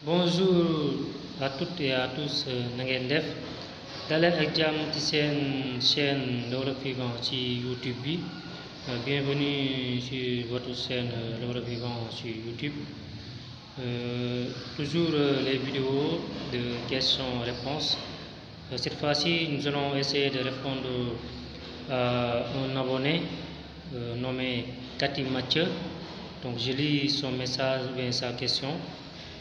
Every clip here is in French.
Bonjour à toutes et à tous na ngeen def daleen ak jàmm ci seen chaîne Le Wolof Vivant ci YouTube bi bienvenue sur votre chaîne Le Wolof Vivant sur YouTube. Toujours les vidéos de questions-réponses. Cette fois-ci, nous allons essayer de répondre à un abonné nommé Cathy Mathieu. Donc je lis son message ou sa question.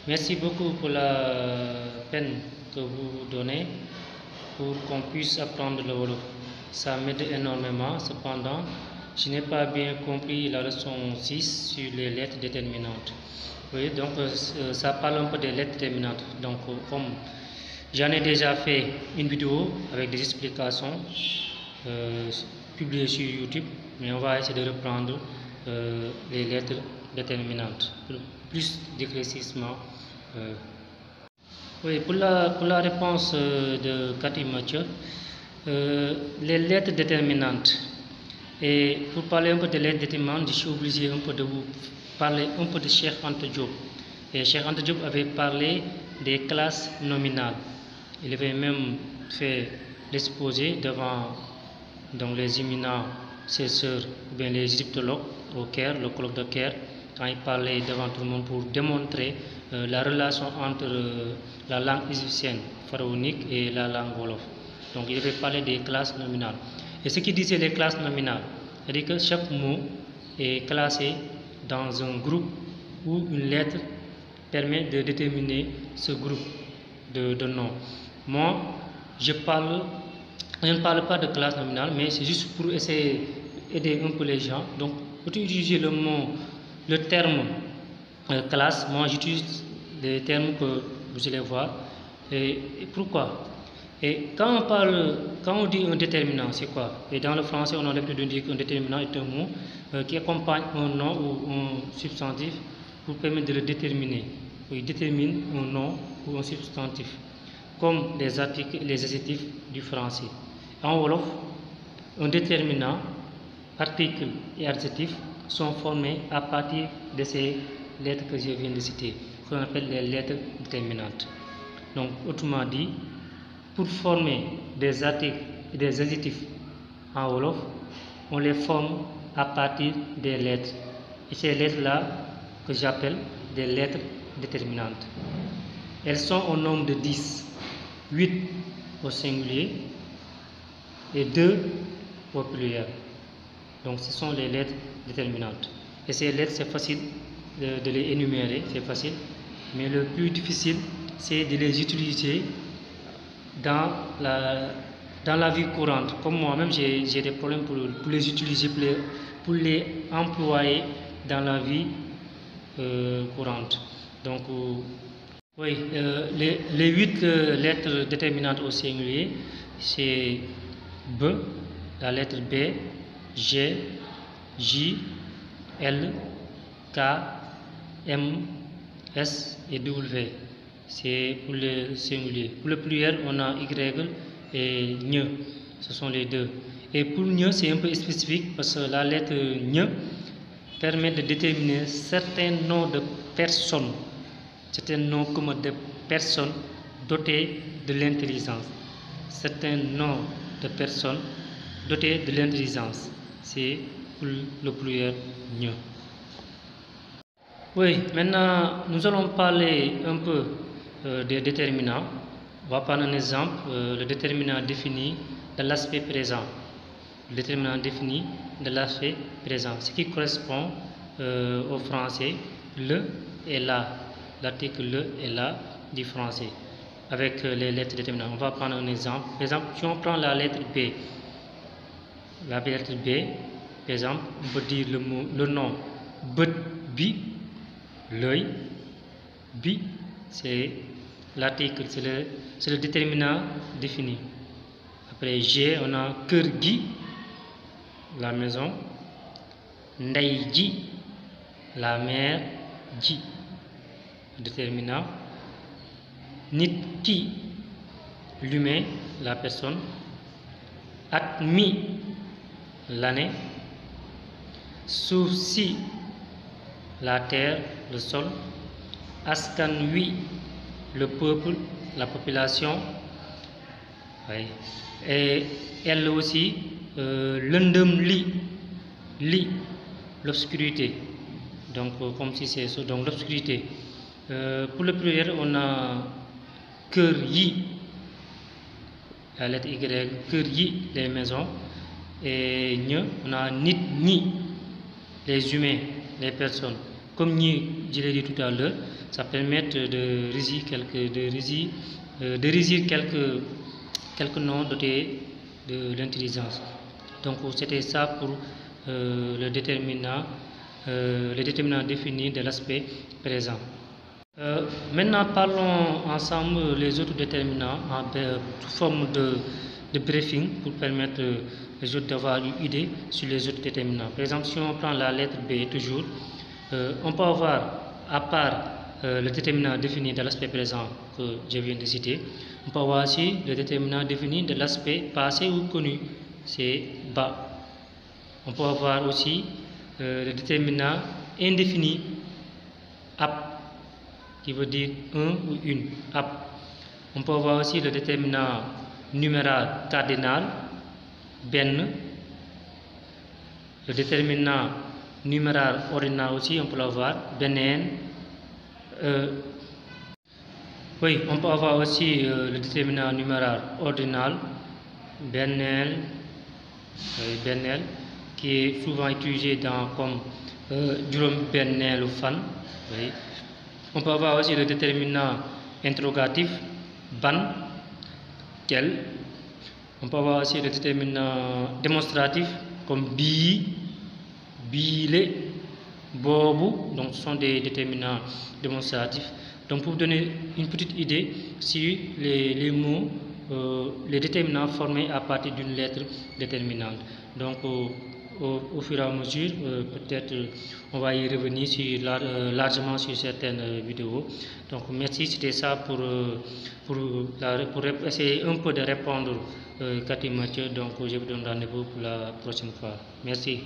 Merci beaucoup pour la peine que vous donnez pour qu'on puisse apprendre le Wolof. Ça m'aide énormément. Cependant, je n'ai pas bien compris la leçon 6 sur les lettres déterminantes. Oui, donc ça parle un peu des lettres déterminantes. Donc comme j'en ai déjà fait une vidéo avec des explications publiées sur YouTube, mais on va essayer de reprendre les lettres déterminantes. Plus d'éclaircissement. Oui, pour la réponse de Cathy Mathieu, les lettres déterminantes. Et pour parler un peu des lettres déterminantes, je suis obligé un peu de vous parler un peu de Cheikh Anta Diop. Et Cheikh Anta Diop avait parlé des classes nominales. Il avait même fait l'exposé devant donc, les éminents chercheurs ou bien les égyptologues au Caire, le colloque de Caire, quand il parlait devant tout le monde pour démontrer la relation entre la langue égyptienne pharaonique et la langue wolof. Donc il avait parlé des classes nominales. Et ce qui disait les classes nominales, c'est-à-dire que chaque mot est classé dans un groupe où une lettre permet de déterminer ce groupe de noms. Moi, je ne parle pas de classe nominale, mais c'est juste pour essayer d'aider un peu les gens. Donc, utiliser le terme classe, moi j'utilise des termes que vous allez voir. Et pourquoi? Et quand on dit un déterminant, c'est quoi? Et dans le français, on a l'habitude de dire qu'un déterminant est un mot qui accompagne un nom ou un substantif pour permettre de le déterminer. Il détermine un nom ou un substantif, comme les articles et les adjectifs du français. En wolof, un déterminant, article et adjectif sont formés à partir de ces lettres que je viens de citer, qu'on appelle les lettres déterminantes. Donc, autrement dit, pour former des articles et des adjectifs en wolof, on les forme à partir des lettres. Et ces lettres-là, que j'appelle des lettres déterminantes. Elles sont au nombre de 10, 8 au singulier et 2 au pluriel. Donc ce sont les lettres déterminantes. Et ces lettres, c'est facile de les énumérer, c'est facile. Mais le plus difficile, c'est de les utiliser dans la vie courante. Comme moi-même, j'ai des problèmes pour les utiliser, pour les employer dans la vie courante. Donc, oui, les 8 lettres déterminantes au singulier, c'est B, la lettre B, G, J, L, K, M, S et W. C'est pour le singulier. Pour le pluriel, on a Y et Ñ. Ce sont les deux. Et pour Ñ, c'est un peu spécifique parce que la lettre Ñ permet de déterminer certains noms de personnes, certains noms communs de personnes dotées de l'intelligence. Certains noms de personnes dotées de l'intelligence. C'est pour le pluriel Ñ. Oui, maintenant nous allons parler un peu des déterminants. On va prendre un exemple, le déterminant défini de l'aspect présent. Le déterminant défini de l'aspect présent, ce qui correspond au français le et la, l'article le et la du français, avec les lettres déterminantes. On va prendre un exemple. Par exemple, si on prend la lettre B, la lettre B, par exemple, on peut dire le nom bët bi, l'œil, bi, c'est l'article, c'est le déterminant défini. Après G, on a kër gi, la maison, ndey ji, la mère, ji, déterminant, nit ki, l'humain, la personne, at mi, l'année, suuf si, la terre, le sol, askan wi, le peuple, la population, oui. Et L aussi, lëndëm li, l'obscurité. Donc, comme si c'est ça, donc l'obscurité. Pour le pluriel, on a kër yi, la lettre Y, kër yi, les maisons. Et on a nit ñi, les humains, les personnes. Comme je l'ai dit tout à l'heure, ça permet de régir quelques noms dotés de l'intelligence. Donc c'était ça pour le déterminant défini de l'aspect présent. Maintenant parlons ensemble les autres déterminants sous forme de briefing pour permettre aux autres d'avoir une idée sur les autres déterminants. Par exemple, si on prend la lettre B toujours, on peut avoir, à part le déterminant défini de l'aspect présent que je viens de citer, on peut avoir aussi le déterminant défini de l'aspect passé ou connu, c'est bas. On peut avoir aussi le déterminant indéfini, ap, qui veut dire un ou une, ap. On peut avoir aussi le déterminant numéral cardinal, ben. Le déterminant numéral ordinal aussi, on peut l'avoir, benen. Oui, on peut avoir aussi le déterminant numéral ordinal, benel, qui est souvent utilisé comme juróom benneelu fan. Oui. On peut avoir aussi le déterminant interrogatif, ban, quel. On peut avoir aussi le déterminant démonstratif, comme bi, bile, bobu. Donc ce sont des déterminants démonstratifs. Donc pour vous donner une petite idée sur les mots, les déterminants formés à partir d'une lettre déterminante. Donc au fur et à mesure, peut-être on va y revenir largement sur certaines vidéos. Donc merci, c'était ça pour essayer un peu de répondre Cathy Mathieu. Donc je vous donne rendez-vous pour la prochaine fois. Merci.